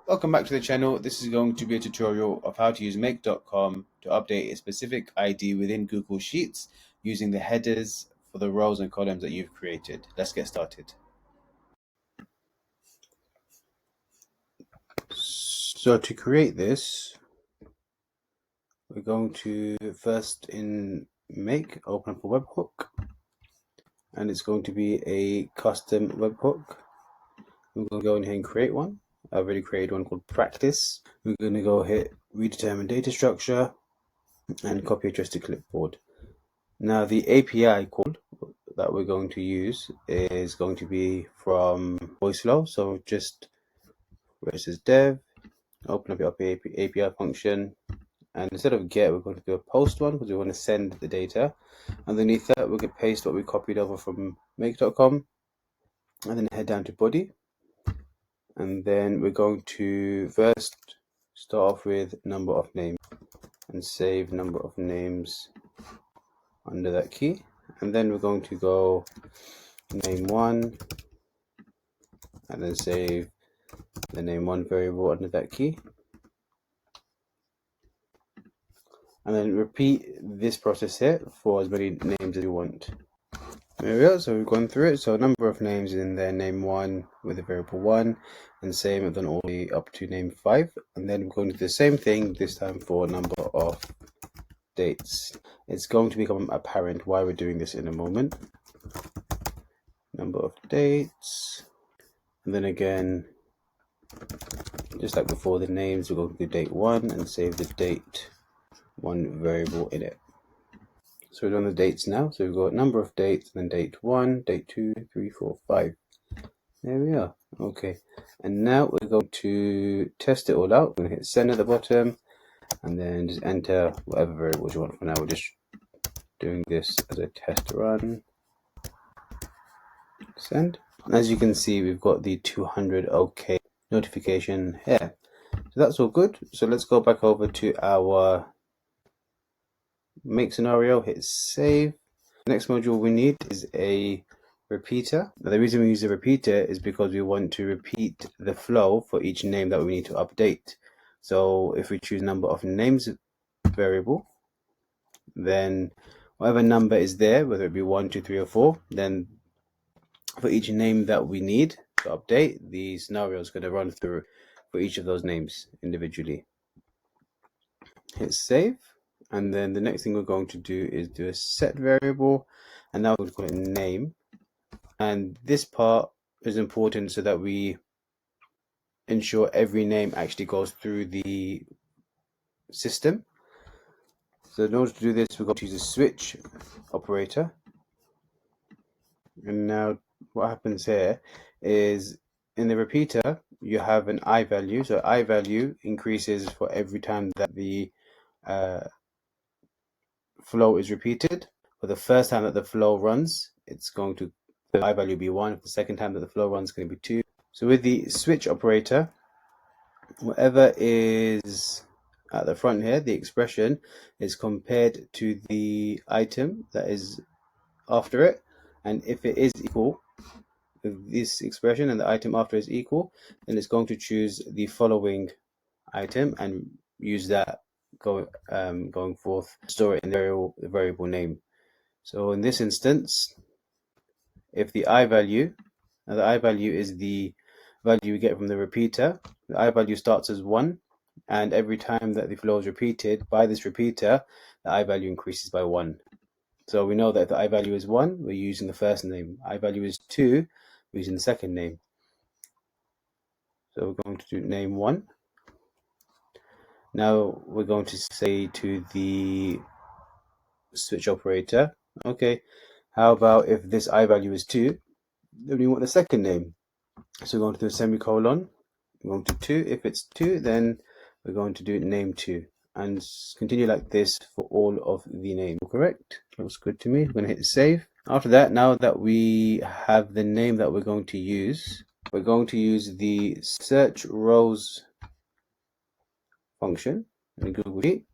Welcome back to the channel. This is going to be a tutorial of how to use make.com to update a specific ID within Google Sheets using the headers for the rows and columns that you've created. Let's get started. So to create this, we're going to first in Make, open up a webhook, and it's going to be a custom webhook. We're going to go in here and create one. I've already created one called Practice. We're going to go hit Redetermine Data Structure and copy address to clipboard. Now the API call that we're going to use is going to be from VoiceFlow. So just where it says dev, open up your API function, and instead of get, we're going to do a post one because we want to send the data. Underneath that, we're going to paste what we copied over from make.com, and then head down to body. And then we're going to first start off with number of names and save number of names under that key. And then we're going to go name one and then save the name one variable under that key. And then repeat this process here for as many names as you want. There we go, so we've gone through it. So number of names in there, name one with the variable one, and same then all the way up to name 5. And then we're going to do the same thing this time for number of dates. It's going to become apparent why we're doing this in a moment. Number of dates, and then again, just like before, the names, we're going to do date 1 and save the date 1 variable in it. So we're on the dates now. So we've got number of dates, and then date 1, date 2, 3, 4, 5. There we are. Okay. And now we're going to test it all out. We're going to hit send at the bottom and then just enter whatever variables you want. For now, we're just doing this as a test run. Send. And as you can see, we've got the 200 OK notification here. So that's all good. So let's go back over to our make scenario, hit save. The next module we need is a repeater. Now the reason we use a repeater is because we want to repeat the flow for each name that we need to update. So if we choose number of names variable, then whatever number is there, whether it be 1, 2, 3, or 4, then for each name that we need to update, the scenario is going to run through for each of those names individually. Hit save. And then the next thing we're going to do is do a set variable, and now we're going to call it name. And this part is important so that we ensure every name actually goes through the system. So in order to do this, we're going to use a switch operator. And now what happens here is in the repeater, you have an I value. So I value increases for every time that the flow is repeated. For the first time that the flow runs, it's going to the I value be 1. For the second time that the flow runs, it's going to be 2. So with the switch operator, whatever is at the front here, the expression is compared to the item that is after it, and if it is equal, if this expression and the item after is equal, then it's going to choose the following item and use that going forth, store it in the variable name. So in this instance, if the I value, now the I value is the value we get from the repeater, the I value starts as 1, and every time that the flow is repeated by this repeater, the I value increases by 1. So we know that if the I value is 1, we're using the first name. I value is 2, we're using the second name. So we're going to do name 1. Now we're going to say to the switch operator, okay, how about if this I value is 2, then we want the second name. So we're going to do a semicolon. We're going to 2. If it's 2, then we're going to do name 2 and continue like this for all of the names. Correct? Looks good to me. We're going to hit save. After that, now that we have the name that we're going to use, we're going to use the search rows function in Google Sheet,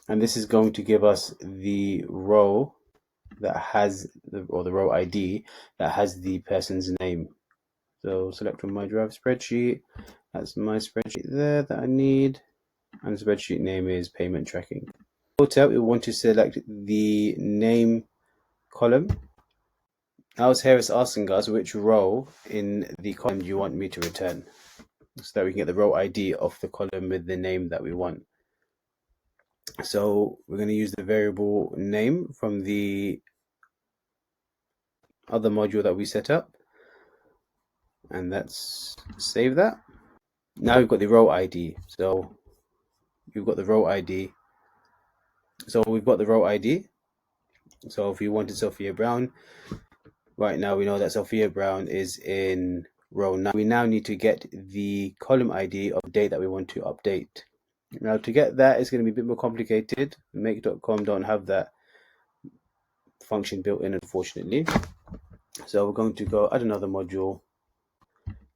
and this is going to give us the row that has the row ID that has the person's name. So select from my Drive spreadsheet. That's my spreadsheet there that I need. And the spreadsheet name is payment tracking. Filter, we want to select the name column. Now here it's asking us which row in the column do you want me to return, so that we can get the row ID of the column with the name that we want. So we're going to use the variable name from the other module that we set up, and let's save that. Now we've got the row ID. So you've got the row ID. So we've got the row ID. So if you wanted Sophia Brown, right now we know that Sophia Brown is in row 9. We now need to get the column ID of date that we want to update. Now to get that, it's going to be a bit more complicated. Make.com don't have that function built in, unfortunately. So we're going to go add another module,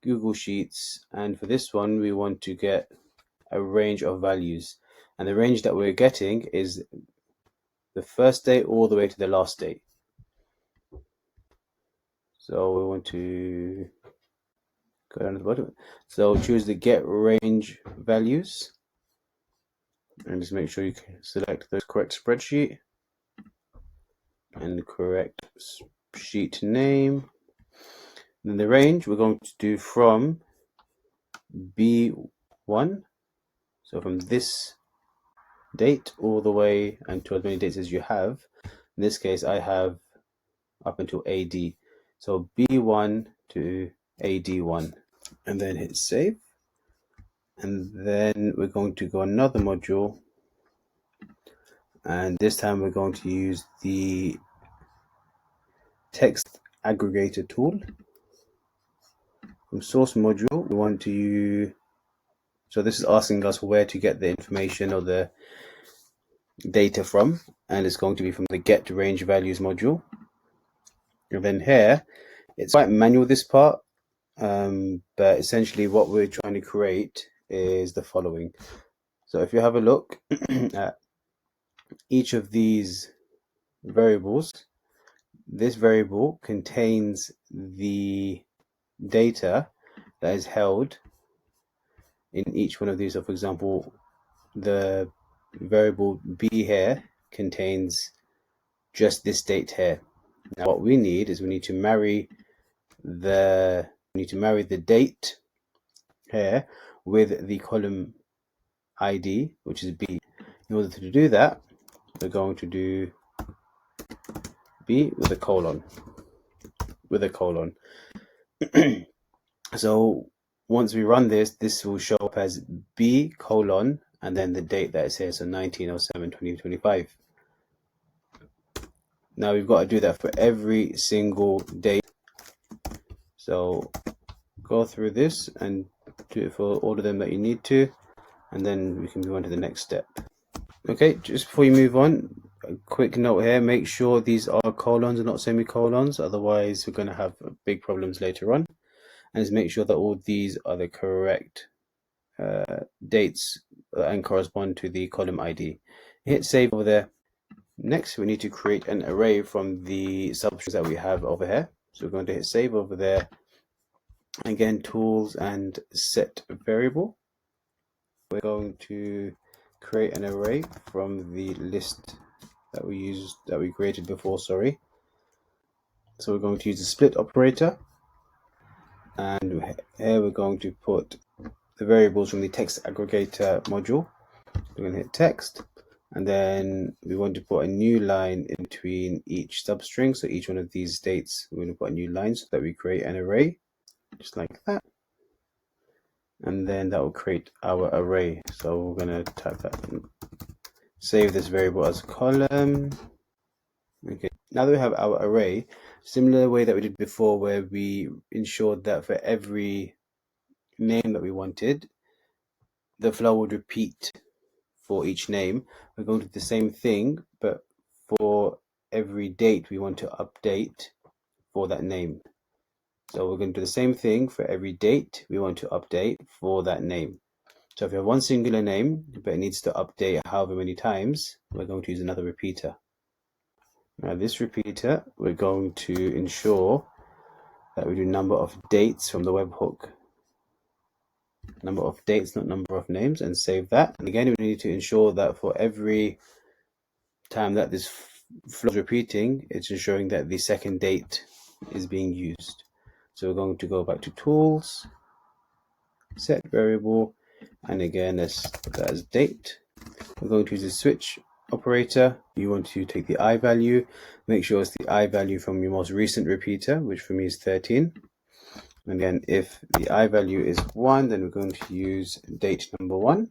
Google Sheets, and for this one we want to get a range of values, and the range that we're getting is the first date all the way to the last date. So we want to go down to the bottom. So choose the get range values and just make sure you select the correct spreadsheet and the correct sheet name. Then the range we're going to do from B1, so from this date all the way until as many dates as you have. In this case I have up until AD, so B1 to AD1, and then hit save. And then we're going to go another module, and this time we're going to use the text aggregator tool. From source module we want to use, so this is asking us where to get the information or the data from, and it's going to be from the get range values module. And then here it's quite manual, this part, but essentially what we're trying to create is the following. So if you have a look at each of these variables, this variable contains the data that is held in each one of these. So for example, the variable B here contains just this date here. Now what we need is we need to marry the date here with the column ID, which is B. In order to do that, we're going to do B with a colon. So once we run this, this will show up as B colon and then the date that it says, so 19/07/2025. Now we've got to do that for every single date. So go through this and do it for all of them that you need to, and then we can move on to the next step. Okay, just before you move on, a quick note here, make sure these are colons and not semicolons, otherwise we're going to have big problems later on. And just make sure that all these are the correct dates and correspond to the column ID. Hit save over there. Next we need to create an array from the substrings that we have over here. So we're going to hit save over there. Again, tools and set variable. We're going to create an array from the list that we created before, sorry. So we're going to use the split operator, and here we're going to put the variables from the text aggregator module. We're going to hit text, and then we want to put a new line in between each substring. So each one of these dates, we're going to put a new line so that we create an array, just like that. And then that will create our array. So we're going to type that in. Save this variable as a column. Okay, now that we have our array, similar way that we did before, where we ensured that for every name that we wanted, the flow would repeat for each name. We're going to do the same thing, but for every date we want to update for that name. So we're going to do the same thing for every date we want to update for that name. So if you have one singular name, but it needs to update however many times, we're going to use another repeater. Now this repeater, we're going to ensure that we do number of dates from the webhook. Number of dates, not number of names, and save that. And again, we need to ensure that for every time that this flow is repeating, it's ensuring that the second date is being used. So we're going to go back to tools, set variable, and again, let's put that as date. We're going to use the switch operator. You want to take the I value, make sure it's the I value from your most recent repeater, which for me is 13. And again, if the I value is 1, then we're going to use date number 1.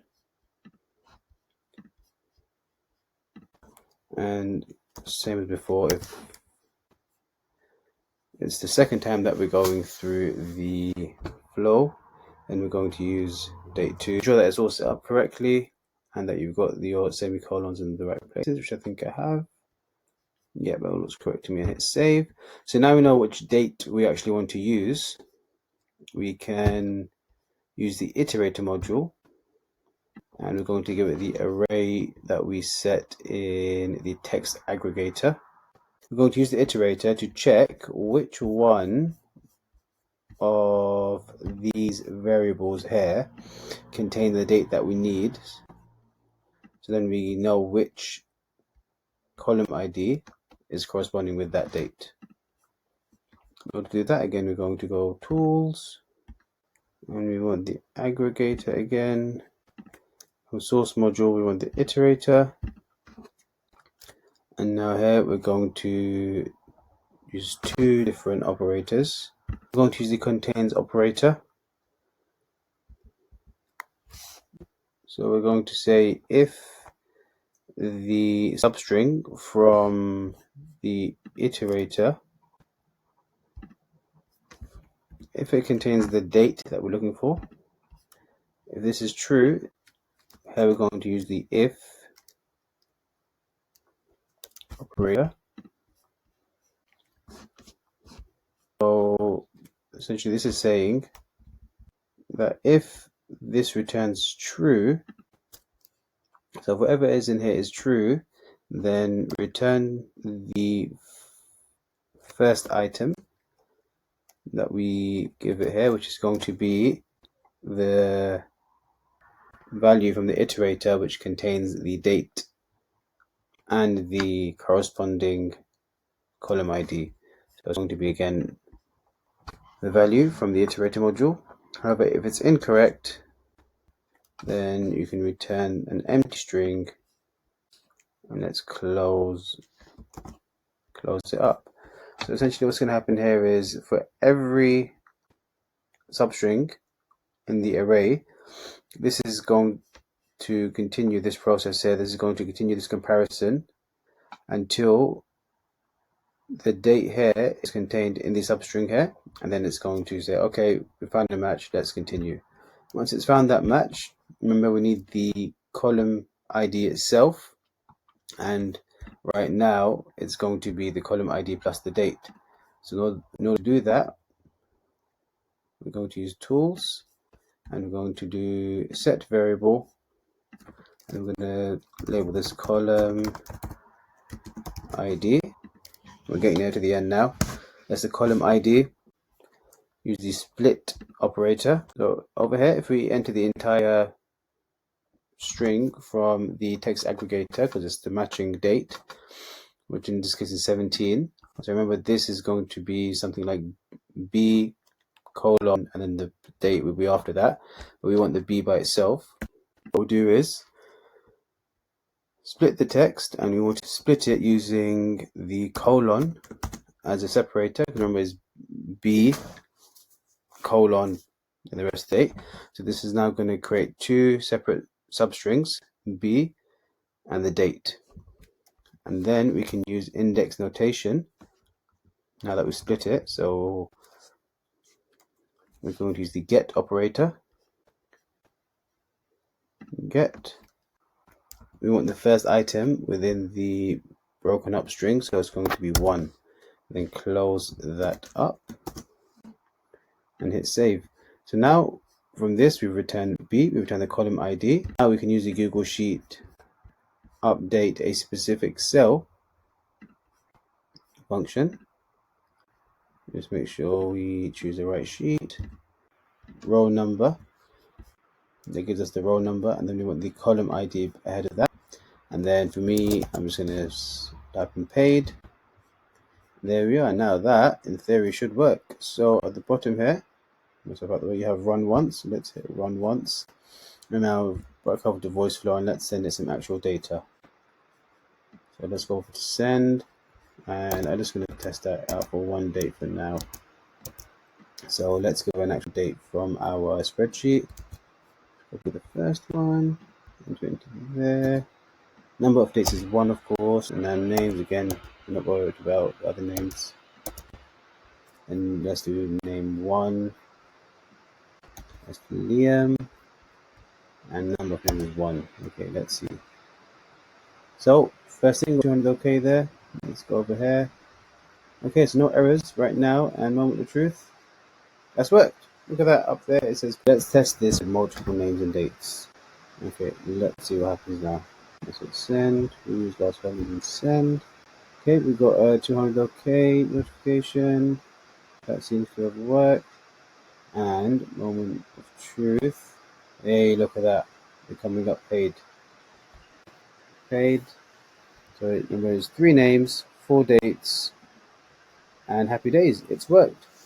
And same as before, if it's the second time that we're going through the flow, then we're going to use date 2. Ensure that it's all set up correctly and that you've got your semicolons in the right places, which I think I have. Yeah, that looks correct to me, and hit save. So now we know which date we actually want to use. We can use the iterator module, and we're going to give it the array that we set in the text aggregator. We're going to use the iterator to check which one of these variables here contain the date that we need. So then we know which column ID is corresponding with that date. To do that, again, we're going to go tools, and we want the aggregator again. From source module, we want the iterator. And now here we're going to use two different operators. We're going to use the contains operator. So we're going to say if the substring from the iterator, if it contains the date that we're looking for, if this is true, here we're going to use the if operator. So essentially this is saying that if this returns true, so if whatever is in here is true, then return the first item that we give it here, which is going to be the value from the iterator, which contains the date and the corresponding column ID. So it's going to be again the value from the iterator module. However, if it's incorrect, then you can return an empty string, and let's close it up. So essentially what's going to happen here is for every substring in the array, this is going to continue this process here. This is going to continue this comparison until the date here is contained in the substring here, and then it's going to say, okay, we found a match, let's continue. Once it's found that match, remember we need the column ID itself, and right now it's going to be the column ID plus the date. So in order to do that, we're going to use tools, and we're going to do set variable, and we're going to label this column ID. We're getting there to the end now. That's the column ID. Use the split operator. So over here, if we enter the entire string from the text aggregator, because it's the matching date, which in this case is 17. So remember, this is going to be something like B colon, and then the date will be after that. But we want the B by itself. What we'll do is split the text, and we want to split it using the colon as a separator. Remember, it's B colon and the rest date. So this is now going to create two separate substrings, B and the date. And then we can use index notation now that we split it. So we're going to use the get operator. Get. We want the first item within the broken up string, so it's going to be 1. Then close that up and hit save. So now from this we've returned B, we return the column ID. Now we can use the Google Sheet update a specific cell function, Just make sure we choose the right sheet. Row number. That gives us the row number, and then we want the column ID ahead of that. And then for me, I'm just going to type in paid. There we are. Now that, in theory, should work. So at the bottom here, let's about the way you have run once. Let's hit run once. And now back over to voice flow, and let's send it some actual data. So let's go over to send, and I'm just going to test that out for one date for now. So let's give an actual date from our spreadsheet. Copy the first one, enter it into there. Number of dates is 1, of course, and then names again. I'm not worried about other names. And let's do name 1. Let's do Liam, and number of names is 1. Okay, let's see. So first thing, 200 okay there. Let's go over here. Okay, so no errors right now, and moment of truth. That's worked. Look at that up there. It says let's test this with multiple names and dates. Okay, let's see what happens now. Let's hit send. We use last value and send. Okay, we've got a 200 OK notification. That seems to have worked. And moment of truth. Hey, look at that. They're coming up paid. Paid. So remember, it's 3 names, 4 dates, and happy days. It's worked.